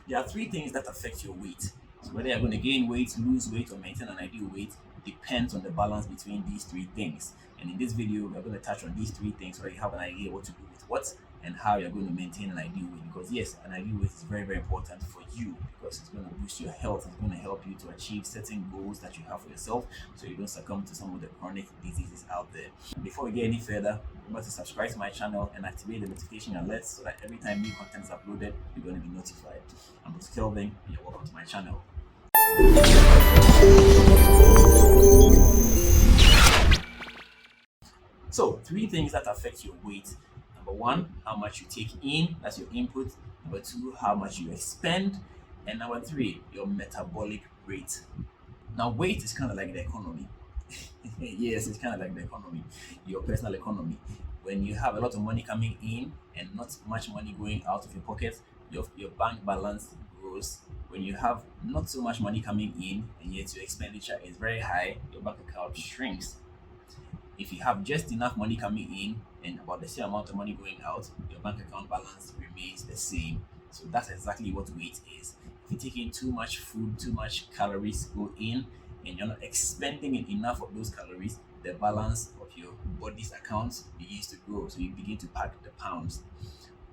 There are three things that affect your weight. So whether you're going to gain weight, lose weight, or maintain an ideal weight depends on the balance between these three things. And in this video, we're going to touch on these three things so that you have an idea what to do with what and how you're going to maintain an ideal weight. Because yes, an ideal weight is very, very important for you because it's going to boost your health. It's going to help you to achieve certain goals that you have for yourself so you don't succumb to some of the chronic diseases out there. Before we get any further, remember to subscribe to my channel and activate the notification alerts so that every time new content is uploaded, you're going to be notified. I'm Bruce Kelvin, and you're welcome to my channel. So, three things that affect your weight. Number one, how much you take in, that's your input. Number two, how much you expend. And number three, your metabolic rate. Now, weight is kind of like the economy. Yes, it's kind of like the economy, your personal economy. When you have a lot of money coming in and not much money going out of your pocket, your bank balance grows. When you have not so much money coming in and yet your expenditure is very high, your bank account shrinks. If you have just enough money coming in and about the same amount of money going out, your bank account balance remains the same. So that's exactly what weight is. If you take in too much food, too much calories go in, and you're not expending enough of those calories, the balance of your body's account begins to grow. So you begin to pack the pounds.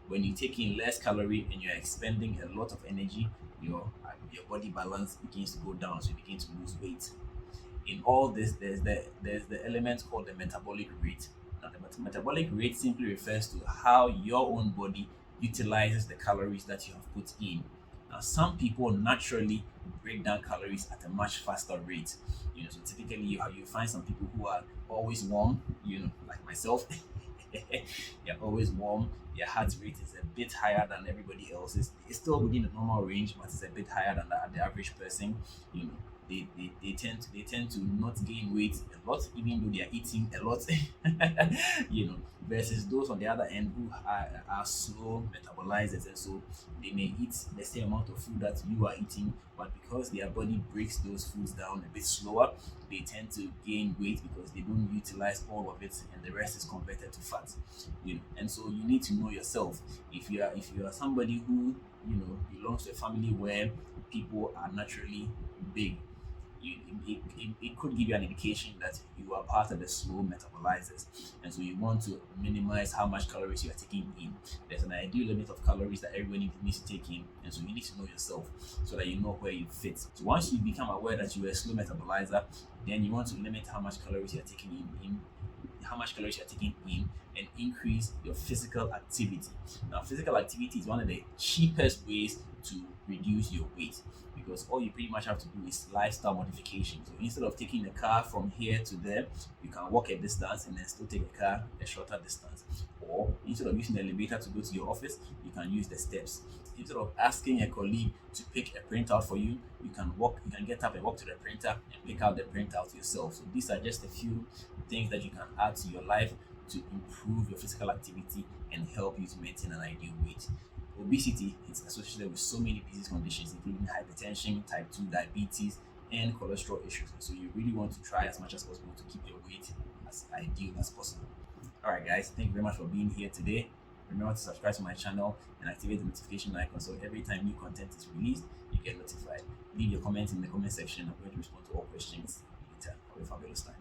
When you take in less calorie and you're expending a lot of energy, your body balance begins to go down. So you begin to lose weight. In all this, there's the element called the metabolic rate. Now, the metabolic rate simply refers to how your own body utilizes the calories that you have put in. Now, some people naturally break down calories at a much faster rate. So typically you find some people who are always warm, like myself. They're always warm. Their heart rate is a bit higher than everybody else's. It's still within the normal range, but it's a bit higher than the average person. You know, they tend to not gain weight a lot, even though they are eating a lot. Versus those on the other end who are slow metabolizers, and so they may eat the same amount of food that you are eating, but because their body breaks those foods down a bit slower, they tend to gain weight because they don't utilize all of it, and the rest is converted to fat. And so you need to know yourself. If you are somebody who belongs to a family where people are naturally big, it could give you an indication that you are part of the slow metabolizers, and so you want to minimize how much calories you are taking in. There's an ideal limit of calories that everybody needs to take in, and so you need to know yourself so that you know where you fit. So once you become aware that you are a slow metabolizer, then you want to limit how much calories you are taking in and increase your physical activity. Now, physical activity is one of the cheapest ways to reduce your weight because all you pretty much have to do is lifestyle modification. So instead of taking the car from here to there, you can walk a distance and then still take a car a shorter distance. Or instead of using the elevator to go to your office, you can use the steps. Instead of asking a colleague to pick a printout for you, you can get up and walk to the printer and pick out the printout yourself. So these are just a few things that you can add to your life to improve your physical activity and help you to maintain an ideal weight. Obesity is associated with so many disease conditions, including hypertension, type 2 diabetes, and cholesterol issues. So you really want to try as much as possible to keep your weight as ideal as possible. Alright guys, thank you very much for being here today. Remember to subscribe to my channel and activate the notification icon so every time new content is released, you get notified. Leave your comments in the comment section. I'm going to respond to all questions later. Have a fabulous time.